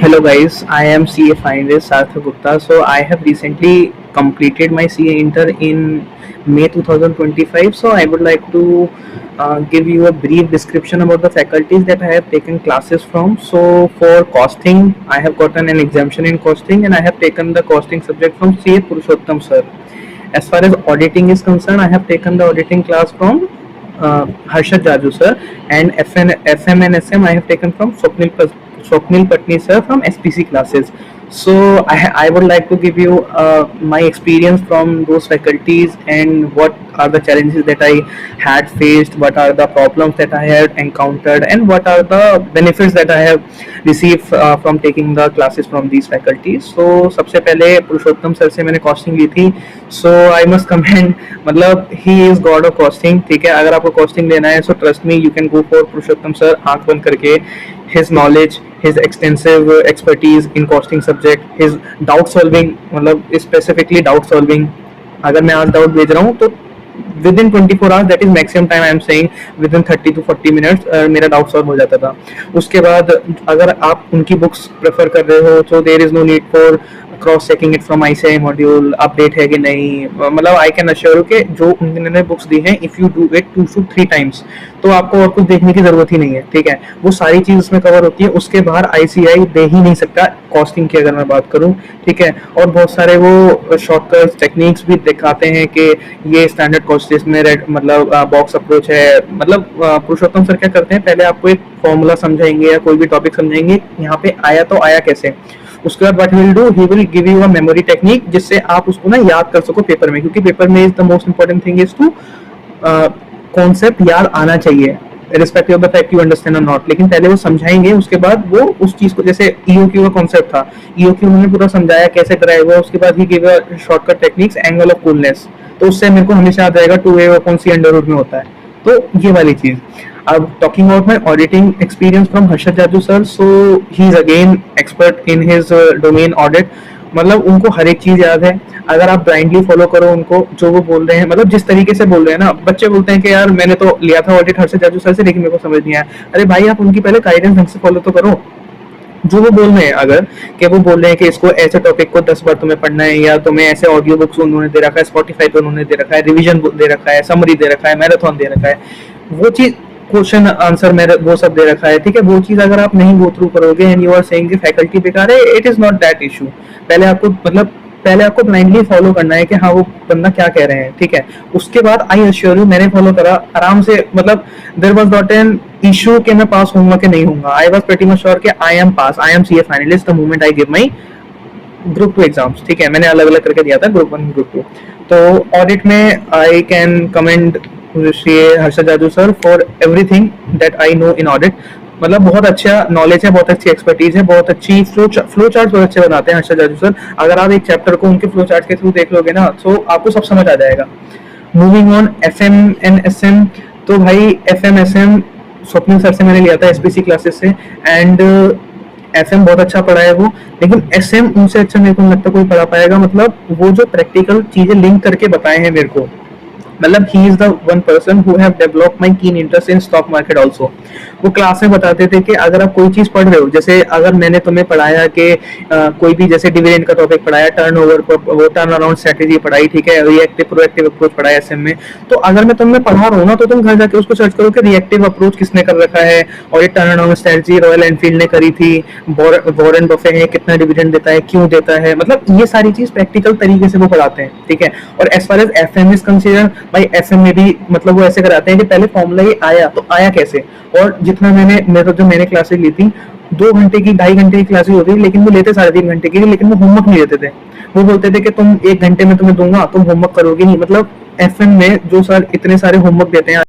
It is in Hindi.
Hello guys, I am CA finalist Sarthak Gupta. So I have recently completed my CA Inter in May 2025. So I would like to give you a brief description about the faculties that I have taken classes from. So for costing, I have gotten an exemption in costing and I have taken the costing subject from CA Purushottam sir. As far as auditing is concerned, I have taken the auditing class from Harshad Jaju sir, and FM and SM I have taken from Swapnil Patni sir from SPC classes. So I would like to give you my experience from those faculties and what are the challenges that I had faced, what are the problems that I had encountered, and what are the benefits that I have received from taking the classes from these faculties. So सबसे पहले पुरुषोत्तम सर से मैंने कॉस्टिंग ली थी. सो आई मस्ट कमेंट, मतलब he is God of costing. ठीक है, अगर आपको कॉस्टिंग लेना है so trust me, you can go for Purushottam sir. आंख बंद करके his knowledge, his extensive expertise in costing subject, his doubt solving, मतलब specifically doubt solving. अगर मैं आज डाउट भेज रहा हूँ तो with in 24 hours, that is maximum time I am saying, with in 30 to 40 minutes मेरा डाउट सॉल्व हो जाता था. उसके बाद अगर आप उनकी बुक्स प्रेफर कर रहे हो तो there is no need for cross checking it from ICAI module, update है कि नहीं. मतलब आई कैन अश्योर यू कि जो उन्होंने बुक्स दी हैं, if you do it 2 to 3 times तो आपको और कुछ देखने की जरूरत ही नहीं है. ठीक है, वो सारी चीज उसमें कवर होती है. उसके बाहर ICAI दे ही नहीं सकता कॉस्टिंग की अगर मैं बात करूं. ठीक है, और बहुत सारे वो शॉर्टकट्स टेक्निक्स भी दिखाते हैं कि ये स्टैंडर्ड कॉस्ट में रेड मतलब बॉक्स अप्रोच है. मतलब पुरुषोत्तम सर क्या करते हैं, पहले आपको एक फॉर्मूला समझाएंगे या कोई भी टॉपिक समझाएंगे, यहाँ पे आया तो आया कैसे. उसके बाद what he will do, he will give you a memory technique जिससे आप उसको ना याद कर सको पेपर में, क्योंकि पेपर में is the most important thing is to concept याद आना चाहिए respective of the fact you understand और नॉट. लेकिन पहले वो समझाएंगे, उसके बाद वो उस चीज को, जैसे EOQ का कॉन्सेप्ट था, EOQ उन्होंने पूरा समझाया कैसे ड्राइव हुआ. उसके बाद ही give a shortcut techniques, angle of coolness, तो उससे मेरे को हमेशा याद रहेगा 2A/C अंडर रूट में होता है. तो ये वाली चीज. अब talking about my auditing experience from Harshad Jaju sir, so he is again expert in his domain audit. मतलब उनको हर एक चीज याद है. अगर आप ब्लाइंडली फॉलो करो उनको, जो वो बोल रहे हैं, मतलब जिस तरीके से बोल रहे हैं ना, बच्चे बोलते हैं कि यार मैंने तो लिया था ऑडिट हर्षद जाजू सर से लेकिन मेरे को समझ नहीं आया. अरे भाई, आप उनकी पहले गाइडेंस ढंग से फॉलो तो करो. जो वो बोल रहे हैं, अगर कि वो बोल रहे हैं कि इसको ऐसे टॉपिक को 10 बार तुम्हें पढ़ना है, या तुम्हें ऐसे ऑडियो बुक्स उन्होंने दे रखा है, स्पॉटिफाई पे उन्होंने दे रखा है, रिवीजन दे रखा है, समरी दे रखा है, मैराथन दे रखा है, वो चीज क्वेश्चन आंसर मेरे वो सब दे रखा है. ठीक है, वो चीज अगर आप नहीं गो थ्रू करोगे एंड यू आर सेइंग कि फैकल्टी बेकार है, it is not that issue. पहले आपको मतलब पहले आपको ब्लाइंडली फॉलो करना है कि हाँ वो बंदा क्या कह रहे हैं. ठीक है, उसके बाद आई अश्योर यू, मैंने फॉलो करा आराम से. मतलब there was not an issue कि मैं पास होऊंगा कि नहीं होऊंगा. I was pretty much sure कि I am pass, I am CA finalist the moment I give my group 2 exams. ठीक है, मैंने अलग अलग करके दिया था, ग्रुप 1 ग्रुप 2. तो ऑडिट में I can commend CA Harshad Jaju sir for everything that I know in audit. मतलब बहुत अच्छा नॉलेज है, बहुत अच्छी एक्सपर्टीज है, बहुत अच्छी फ्लो चार्ट बहुत अच्छे बनाते हैं हर्षद जाजू सर. अगर आप एक चैप्टर को उनके फ्लो चार्ट के थ्रू देख लोगे ना, तो आपको सब समझ आ जाएगा. Moving on FM and SM, तो भाई FM SM स्वप्निल सर से मैंने लिया था SPC क्लासेस से, एंड FM बहुत अच्छा पढ़ा है वो, लेकिन SM उनसे अच्छा मेरे को नहीं लगता कोई पढ़ा पाएगा. मतलब वो जो प्रैक्टिकल चीजें लिंक करके बताए हैं मेरे को, मतलब he is the one person who have developed my keen interest in stock market also. वो क्लास में बताते थे कि अगर आप कोई चीज पढ़ रहे हो, जैसे अगर मैंने तुम्हें पढ़ाया कि कोई भी जैसे डिविडेंड का टॉपिक पढ़ाया, टर्नओवर वो टर्न अराउंड स्ट्रेटेजी पढ़ाई, ठीक है, रिएक्टिव प्रोएक्टिव अप्रोच पढ़ाया SM में, तो अगर मैं तुम्हें पढ़ा रहा हूँ ना, तो तुम घर जाके उसको सर्च करो कि रिएक्टिव अप्रोच किसने कर रखा है, और ये turn around strategy royal Enfield ने करी थी, वॉरेन बफे है, कितना डिविडेंड देता है, क्यों देता है. मतलब ये सारी चीज प्रैक्टिकल तरीके से वो पढ़ाते हैं. ठीक है, और as far as FM is consider, भाई FM में भी मतलब वो ऐसे कराते हैं कि पहले फॉर्मूला ये आया तो आया कैसे. और जितना मैंने क्लासेस ली थी, 2 घंटे की 2.5 घंटे की क्लासेस होती थी, लेकिन वो लेते 3.5 घंटे की, लेकिन वो होमवर्क नहीं देते थे. वो बोलते थे कि तुम 1 घंटे में तुम्हें दूंगा, तुम होमवर्क करोगे नहीं. मतलब FM में जो सर इतने सारे होमवर्क देते हैं